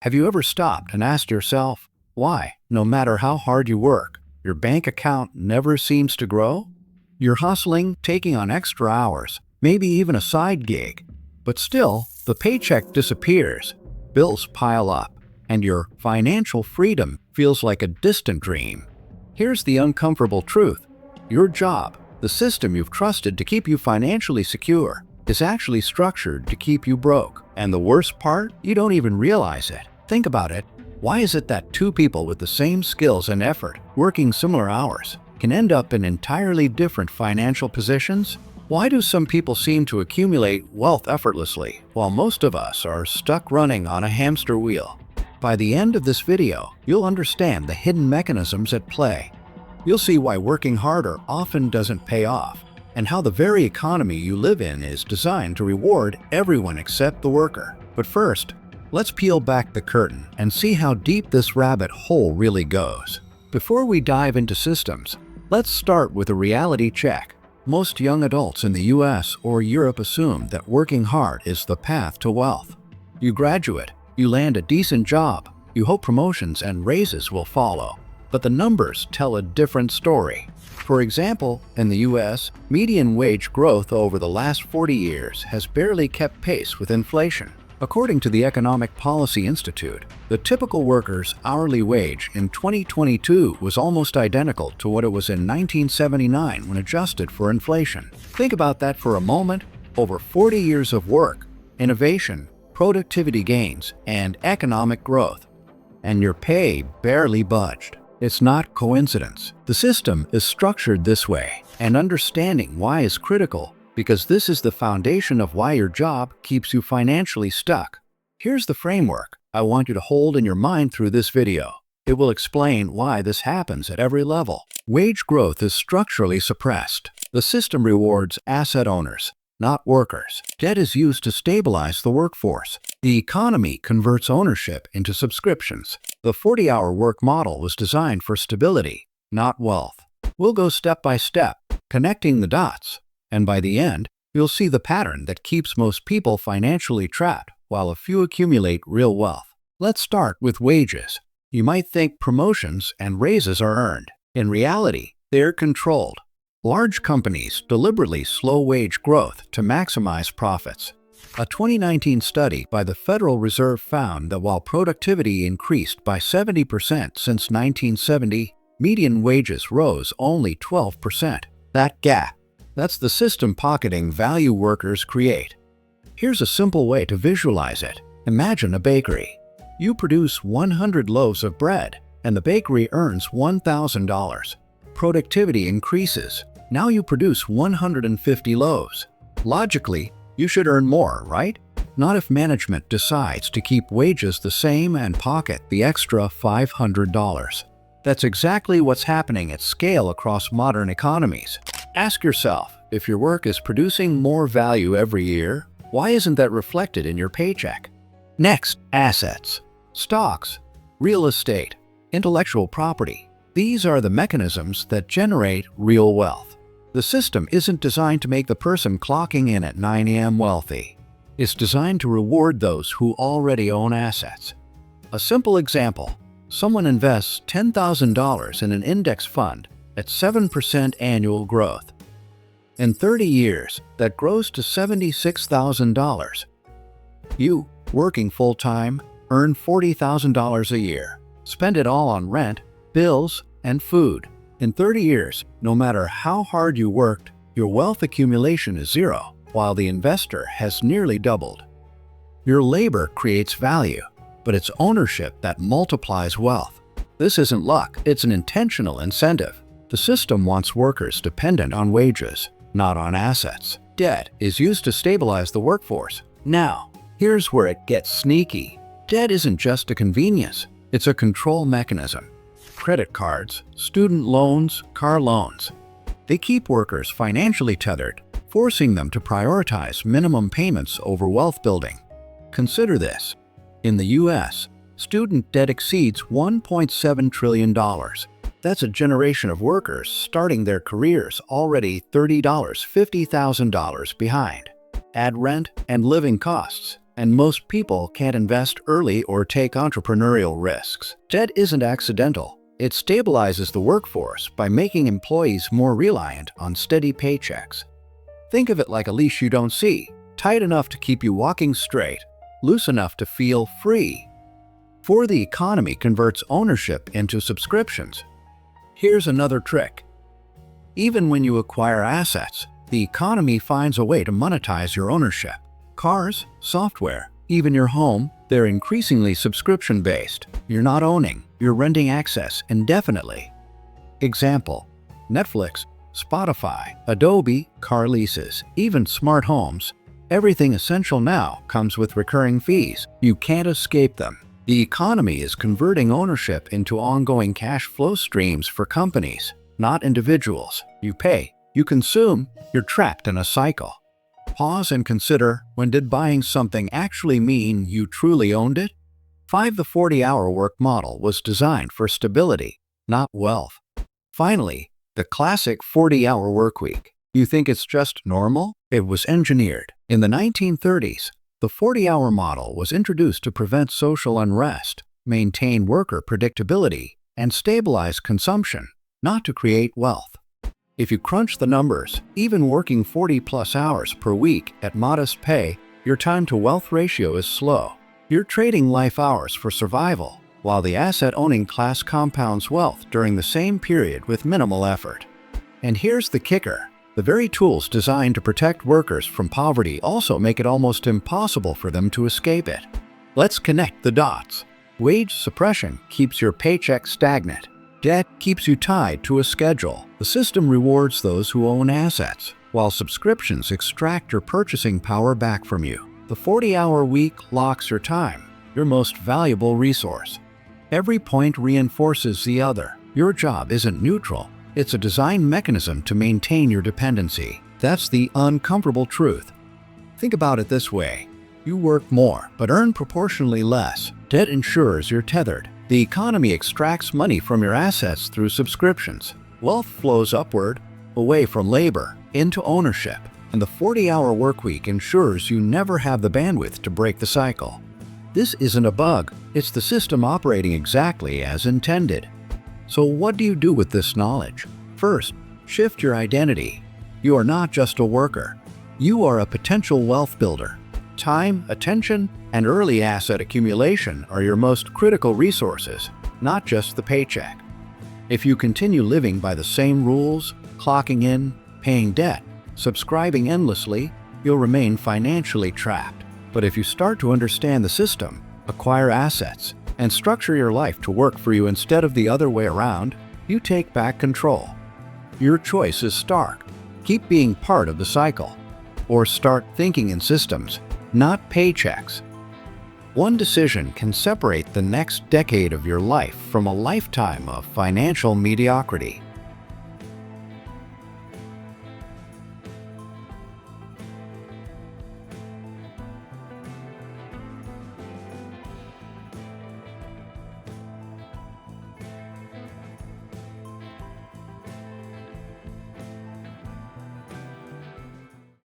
Have you ever stopped and asked yourself, why, no matter how hard you work, your bank account never seems to grow? You're hustling, taking on extra hours, maybe even a side gig, but still, the paycheck disappears, bills pile up, and your financial freedom feels like a distant dream. Here's the uncomfortable truth. Your job, the system you've trusted to keep you financially secure, is actually structured to keep you broke. And the worst part? You don't even realize it. Think about it. Why is it that two people with the same skills and effort, working similar hours, can end up in entirely different financial positions? Why do some people seem to accumulate wealth effortlessly, while most of us are stuck running on a hamster wheel? By the end of this video, you'll understand the hidden mechanisms at play. You'll see why working harder often doesn't pay off, and how the very economy you live in is designed to reward everyone except the worker. But first, let's peel back the curtain and see how deep this rabbit hole really goes. Before we dive into systems, let's start with a reality check. Most young adults in the US or Europe assume that working hard is the path to wealth. You graduate, you land a decent job, you hope promotions and raises will follow. But the numbers tell a different story. For example, in the US, median wage growth over the last 40 years has barely kept pace with inflation. According to the Economic Policy Institute, the typical worker's hourly wage in 2022 was almost identical to what it was in 1979 when adjusted for inflation. Think about that for a moment. Over 40 years of work, innovation, productivity gains, and economic growth, and your pay barely budged. It's not coincidence. The system is structured this way, and understanding why is critical, because this is the foundation of why your job keeps you financially stuck. Here's the framework I want you to hold in your mind through this video. It will explain why this happens at every level. Wage growth is structurally suppressed. The system rewards asset owners, not workers. Debt is used to stabilize the workforce. The economy converts ownership into subscriptions. The 40-hour work model was designed for stability, not wealth. We'll go step by step, connecting the dots. And by the end, you'll see the pattern that keeps most people financially trapped, while a few accumulate real wealth. Let's start with wages. You might think promotions and raises are earned. In reality, they're controlled. Large companies deliberately slow wage growth to maximize profits. A 2019 study by the Federal Reserve found that while productivity increased by 70% since 1970, median wages rose only 12%. That gap, that's the system pocketing value workers create. Here's a simple way to visualize it. Imagine a bakery. You produce 100 loaves of bread, and the bakery earns $1,000. Productivity increases. Now you produce 150 loaves. Logically, you should earn more, right? Not if management decides to keep wages the same and pocket the extra $500. That's exactly what's happening at scale across modern economies. Ask yourself, if your work is producing more value every year, why isn't that reflected in your paycheck? Next, assets. Stocks, real estate, intellectual property. These are the mechanisms that generate real wealth. The system isn't designed to make the person clocking in at 9 a.m. wealthy. It's designed to reward those who already own assets. A simple example, someone invests $10,000 in an index fund at 7% annual growth. In 30 years, that grows to $76,000. You, working full-time, earn $40,000 a year. Spend it all on rent, bills, and food. In 30 years, no matter how hard you worked, your wealth accumulation is zero, while the investor has nearly doubled. Your labor creates value, but it's ownership that multiplies wealth. This isn't luck, it's an intentional incentive. The system wants workers dependent on wages, not on assets. Debt is used to stabilize the workforce. Now, here's where it gets sneaky. Debt isn't just a convenience, it's a control mechanism. Credit cards, student loans, car loans. They keep workers financially tethered, forcing them to prioritize minimum payments over wealth building. Consider this. In the US, student debt exceeds $1.7 trillion. That's a generation of workers starting their careers already $50,000 behind. Add rent and living costs, And most people can't invest early or take entrepreneurial risks. Debt isn't accidental. It stabilizes the workforce by making employees more reliant on steady paychecks. Think of it like a leash you don't see, tight enough to keep you walking straight, loose enough to feel free. For the economy converts ownership into subscriptions. Here's another trick. Even when you acquire assets, the economy finds a way to monetize your ownership. Cars, software, even your home, they're increasingly subscription-based. You're not owning, you're renting access indefinitely. Example: Netflix, Spotify, Adobe, car leases, even smart homes. Everything essential now comes with recurring fees. You can't escape them. The economy is converting ownership into ongoing cash flow streams for companies, not individuals. You pay, you consume, you're trapped in a cycle. Pause and consider, when did buying something actually mean you truly owned it? The 40-hour work model was designed for stability, not wealth. Finally, the classic 40-hour workweek. You think it's just normal? It was engineered. In the 1930s, the 40-hour model was introduced to prevent social unrest, maintain worker predictability, and stabilize consumption, not to create wealth. If you crunch the numbers, even working 40+ hours per week at modest pay, your time-to-wealth ratio is slow. You're trading life hours for survival, while the asset-owning class compounds wealth during the same period with minimal effort. And here's the kicker. The very tools designed to protect workers from poverty also make it almost impossible for them to escape it. Let's connect the dots. Wage suppression keeps your paycheck stagnant. Debt keeps you tied to a schedule. The system rewards those who own assets, while subscriptions extract your purchasing power back from you. The 40-hour week locks your time, your most valuable resource. Every point reinforces the other. Your job isn't neutral. It's a design mechanism to maintain your dependency. That's the uncomfortable truth. Think about it this way. You work more, but earn proportionally less. Debt ensures you're tethered. The economy extracts money from your assets through subscriptions. Wealth flows upward, away from labor, into ownership. And the 40-hour workweek ensures you never have the bandwidth to break the cycle. This isn't a bug. It's the system operating exactly as intended. So what do you do with this knowledge? First, shift your identity. You are not just a worker. You are a potential wealth builder. Time, attention, and early asset accumulation are your most critical resources, not just the paycheck. If you continue living by the same rules, clocking in, paying debt, subscribing endlessly, you'll remain financially trapped. But if you start to understand the system, acquire assets, and structure your life to work for you instead of the other way around, you take back control. Your choice is stark. Keep being part of the cycle, or start thinking in systems, not paychecks. One decision can separate the next decade of your life from a lifetime of financial mediocrity.